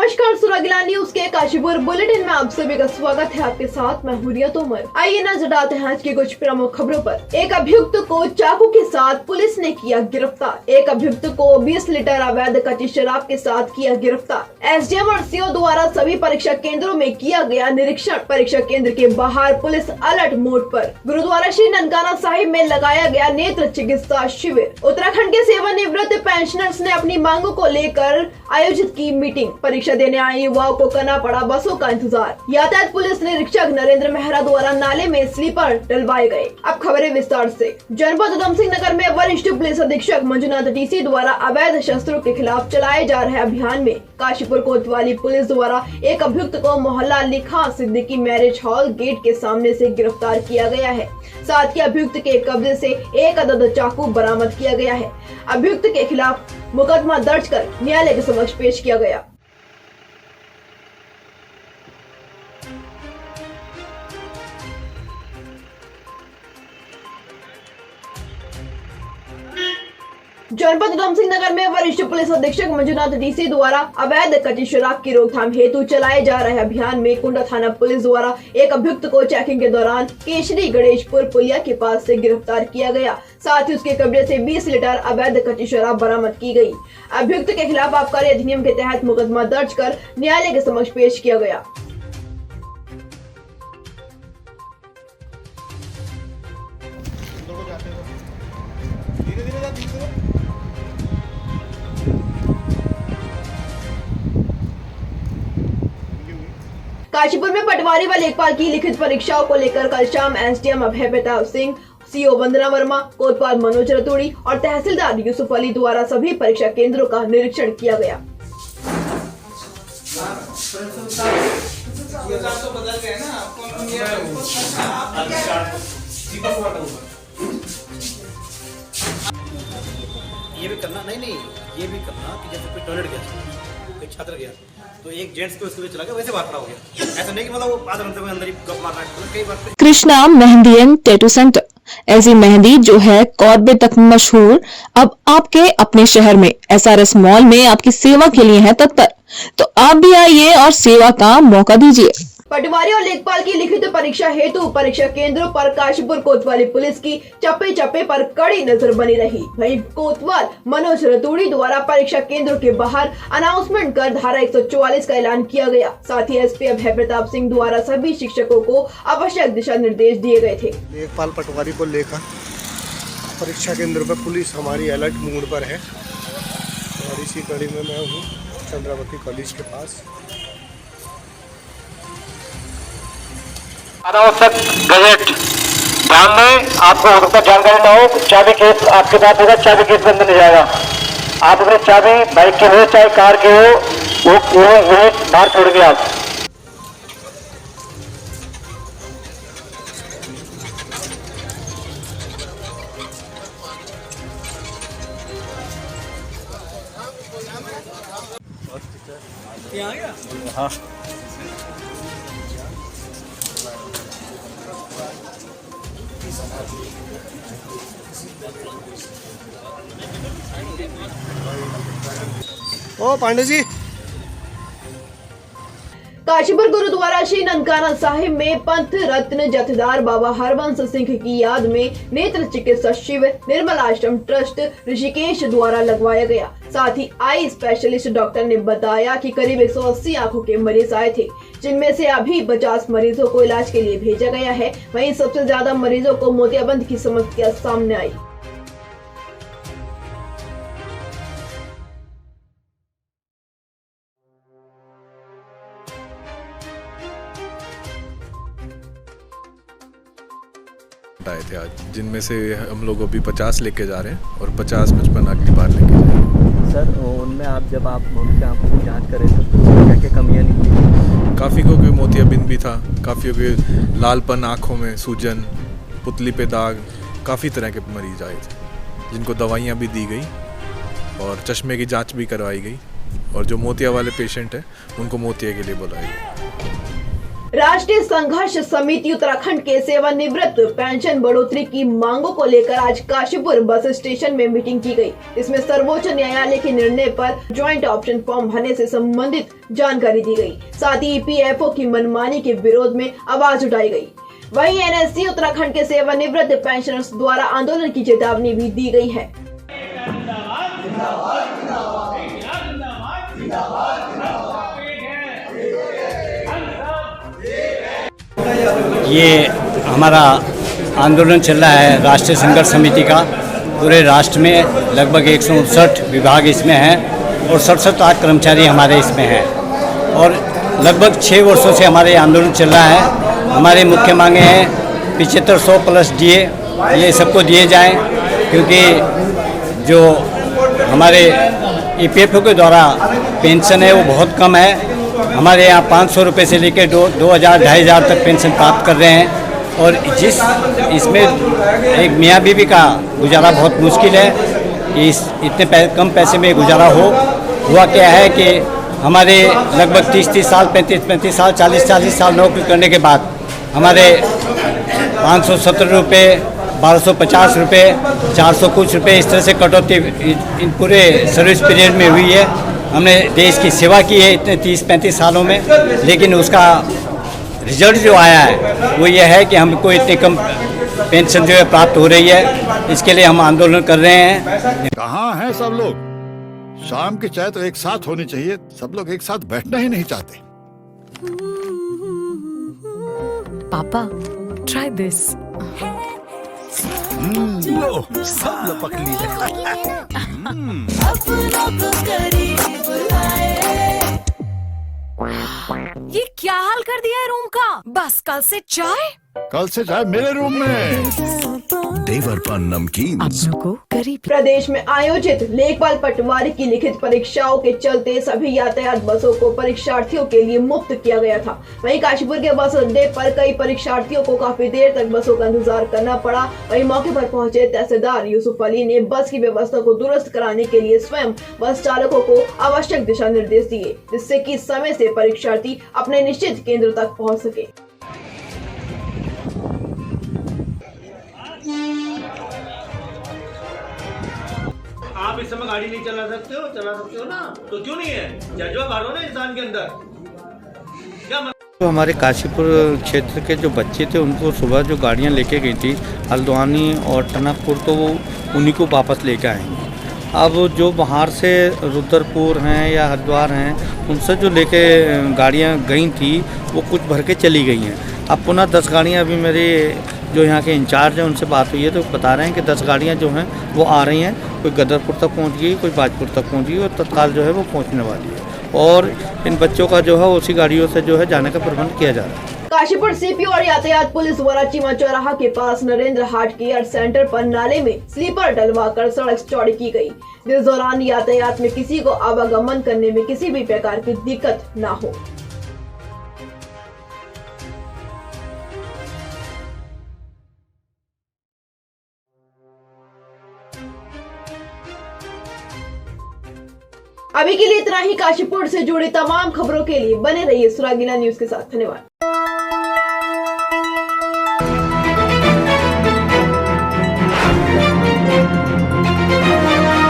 नमस्कार, सुरागिला न्यूज के काशीपुर बुलेटिन में आप सभी का स्वागत है। आपके साथ मैं हुरिया तोमर। आइए नजर डालते हैं आज की कुछ प्रमुख खबरों पर। एक अभियुक्त को चाकू के साथ पुलिस ने किया गिरफ्तार। एक अभियुक्त को 20 लीटर अवैध कच्ची शराब के साथ किया गिरफ्तार। एसडीएम और सीओ द्वारा सभी परीक्षा केंद्रों में किया गया निरीक्षण। परीक्षा केंद्र के बाहर पुलिस अलर्ट मोड पर। गुरुद्वारा श्री ननकाना साहिब में लगाया गया नेत्र चिकित्सा शिविर। उत्तराखंड के सेवानिवृत्त पेंशनर्स ने अपनी मांगों को लेकर आयोजित की मीटिंग। परीक्षा देने आए युवाओं को करना पड़ा बसों का इंतजार। यातायात पुलिस निरीक्षक नरेंद्र मेहरा द्वारा नाले में स्लीपर डलवाए गए। अब खबरें विस्तार से। जनपद उधम सिंह नगर में वरिष्ठ पुलिस अधीक्षक मंजुनाथ डीसी द्वारा अवैध शस्त्रों के खिलाफ चलाए जा रहे अभियान में काशीपुर कोतवाली पुलिस द्वारा एक अभियुक्त को मोहल्ला लिखा सिद्दीकी मैरिज हॉल गेट के सामने से गिरफ्तार किया गया है। साथ ही अभियुक्त के कब्जे से एक अदद चाकू बरामद किया गया है। अभियुक्त के खिलाफ मुकदमा दर्ज कर न्यायालय के समक्ष पेश किया गया। जनपद उधम सिंह नगर में वरिष्ठ पुलिस अधीक्षक मंजुनाथ डीसी द्वारा अवैध कच्ची शराब की रोकथाम हेतु चलाए जा रहे अभियान में कुंडा थाना पुलिस द्वारा एक अभियुक्त को चेकिंग के दौरान केशरी गणेशपुर पुलिया के पास से गिरफ्तार किया गया। साथ ही उसके कब्जे से 20 लीटर अवैध कच्ची शराब बरामद की गई। अभियुक्त के खिलाफ आबकारी अधिनियम के तहत मुकदमा दर्ज कर न्यायालय के समक्ष पेश किया गया। काशीपुर में पटवारी व लेखपाल की लिखित परीक्षाओं को लेकर कल शाम एसडीएम अभय प्रताप सिंह, सीओ वंदना वर्मा, कोतवाल मनोज रतूड़ी और तहसीलदार यूसुफ अली द्वारा सभी परीक्षा केंद्रों का निरीक्षण किया गया। ये भी करना नहीं ये भी करना कि जैसे कोई टॉयलेट गया, कोई छात्र गया तो एक जेंट्स को उसके चला गया, वैसे बात खड़ा हो गया। ऐसा नहीं कि मतलब वो आधे घंटे में अंदर ही गप मार रहा है। कई बार Krishna Mehndi and tattoo centre, ऐसी मेहंदी जो है कॉर्बे तक मशहूर, अब आपके अपने शहर में एसआरएस मॉल में आपकी सेवा के लिए है तत्पर। तो आप भी आइए और सेवा का मौका दीजिए। पटवारी और लेखपाल की लिखित परीक्षा हेतु परीक्षा केंद्रों पर काशीपुर कोतवाली पुलिस की चप्पे चप्पे पर कड़ी नजर बनी रही। वहीं कोतवाल मनोज रतूड़ी द्वारा परीक्षा केंद्रों के बाहर अनाउंसमेंट कर धारा 144 का ऐलान किया गया। साथ ही एसपी अभय प्रताप सिंह द्वारा सभी शिक्षकों को आवश्यक दिशा निर्देश दिए गए थे। लेखपाल पटवारी को लेकर परीक्षा केंद्रों पर पुलिस हमारी अलर्ट मोड पर है और इसी कड़ी में मैं हूँ चंद्रावती कॉलेज के पास। अनावश्यक गजट ध्यान में आपको हो सकता जानकारी ना हो। चाबी केस आपके पास होगा, चाबी केस में अंदर नहीं जाएगा। आप अपनी चाबी बाइक की हो चाहे कार की हो वो बाहर छोड़ेंगे आप। आ गया। हाँ ओ पांडे जी। काशीपुर गुरुद्वारा श्री ननकाना साहिब में पंथ रत्न जथेदार बाबा हरबंस सिंह की याद में नेत्र चिकित्सा शिविर निर्मल आश्रम ट्रस्ट ऋषिकेश द्वारा लगवाया गया। साथ ही आई स्पेशलिस्ट डॉक्टर ने बताया कि करीब 180 आंखों के मरीज आए थे, जिनमें से अभी 50 मरीजों को इलाज के लिए भेजा गया है। वहीं सबसे ज्यादा मरीजों को मोतियाबिंद की समस्या सामने आई। आए थे आज, जिनमें से हम लोग अभी 50 लेके जा रहे हैं और 50-55 अगली बार लेके जा रहे हैं। सर उनमें जब आप उनके आंखों की जांच करें तो क्या क्या कमियां निकली? काफ़ी को मोतियाबिंद भी था, काफ़ी को लालपन, आँखों में सूजन, पुतली पे दाग, काफ़ी तरह के मरीज आए थे, जिनको दवाइयाँ भी दी गई और चश्मे की जाँच भी करवाई गई। और जो मोतिया वाले पेशेंट हैं उनको मोतिया के लिए बुलाया गया। राष्ट्रीय संघर्ष समिति उत्तराखंड के सेवानिवृत्त पेंशन बढ़ोतरी की मांगों को लेकर आज काशीपुर बस स्टेशन में मीटिंग की गई। इसमें सर्वोच्च न्यायालय के निर्णय पर ज्वाइंट ऑप्शन फॉर्म भरने से संबंधित जानकारी दी गई। साथ ही ईपीएफओ की मनमानी के विरोध में आवाज उठाई गई। वहीं एनएससी उत्तराखंड के सेवानिवृत्त पेंशनर्स द्वारा आंदोलन की चेतावनी भी दी गई है। ये हमारा आंदोलन चल रहा है राष्ट्रीय संघर्ष समिति का। पूरे राष्ट्र में लगभग 159 विभाग इसमें हैं और 67 लाख कर्मचारी हमारे इसमें हैं और लगभग 6 वर्षों से हमारे आंदोलन चल रहा है। हमारे मुख्य मांगे हैं 7500 प्लस डीए ये सबको दिए जाएं, क्योंकि जो हमारे ईपीएफओ के द्वारा पेंशन है वो बहुत कम है। हमारे यहाँ 500 रुपये से लेकर 2000-2500 तक पेंशन प्राप्त कर रहे हैं और इसमें एक मियाँ बीवी का गुजारा बहुत मुश्किल है। इतने कम पैसे में गुजारा हुआ क्या है कि हमारे लगभग 30 साल 35 साल 40 साल नौकरी करने के बाद हमारे 570 रुपये 1250 रुपये 400 कुछ रुपये इस तरह से कटौती इन पूरे सर्विस पीरियड में हुई है। हमने देश की सेवा की है इतने 30-35 सालों में, लेकिन उसका रिजल्ट जो आया है वो ये है कि हमको इतनी कम पेंशन जो है प्राप्त हो रही है। इसके लिए हम आंदोलन कर रहे हैं। कहाँ हैं सब लोग? शाम की चाय तो एक साथ होनी चाहिए, सब लोग एक साथ बैठना ही नहीं चाहते। पापा, try this. लो, सब लपक लिए। ये क्या हाल कर दिया है रूम का? बस कल से चाय? कल से चाय मेरे रूम में। देवर पान नमकीन। अपनों को गरीब। प्रदेश में आयोजित लेखपाल पटवारी की लिखित परीक्षाओं के चलते सभी यातायात बसों को परीक्षार्थियों के लिए मुक्त किया गया था। वहीं काशीपुर के बस अड्डे पर कई परीक्षार्थियों को काफी देर तक बसों का इंतजार करना पड़ा। वहीं मौके पर पहुंचे तहसीलदार यूसुफ अली ने बस की व्यवस्था को दुरुस्त कराने के लिए स्वयं बस चालकों को आवश्यक दिशा निर्देश दिए, जिससे कि समय से परीक्षार्थी अपने निश्चित केंद्र तक पहुँच सके। आप इस समय गाड़ी नहीं चला सकते हो ना, तो क्यों नहीं है? जज्बा मारो ना इंसान के अंदर। क्या तो हमारे काशीपुर क्षेत्र के जो बच्चे थे उनको सुबह जो गाड़ियां लेके गई थी हल्द्वानी और टनकपुर, तो वो उन्हीं को वापस लेके आएंगे। अब जो बाहर से रुद्रपुर हैं या हरिद्वार हैं उनसे जो लेके गाड़ियां गई थी वो कुछ भर के चली गई हैं। अब पुनः 10 गाड़ियाँ अभी मेरे जो यहाँ के इंचार्ज हैं उनसे बात हुई है तो बता रहे हैं कि 10 गाड़ियाँ जो हैं वो आ रही हैं। कोई गदरपुर तक पहुँच गई, कोई बाजपुर तक पहुँच गई और तत्काल जो है वो पहुँचने वाली है और इन बच्चों का जो है उसी गाड़ियों से जो है जाने का प्रबंध किया जा रहा है। काशीपुर सीपीओ और यातायात पुलिस द्वारा चीमा चौराहा के पास नरेंद्र हाट केयर सेंटर पर नाले में स्लीपर डलवाकर सड़क चौड़ी की गई, जिस दौरान यातायात में किसी को आवागमन करने में किसी भी प्रकार की दिक्कत न हो। अभी के लिए इतना ही। काशीपुर से जुड़ी तमाम खबरों के लिए बने रहिए सुरागीला न्यूज के साथ। धन्यवाद।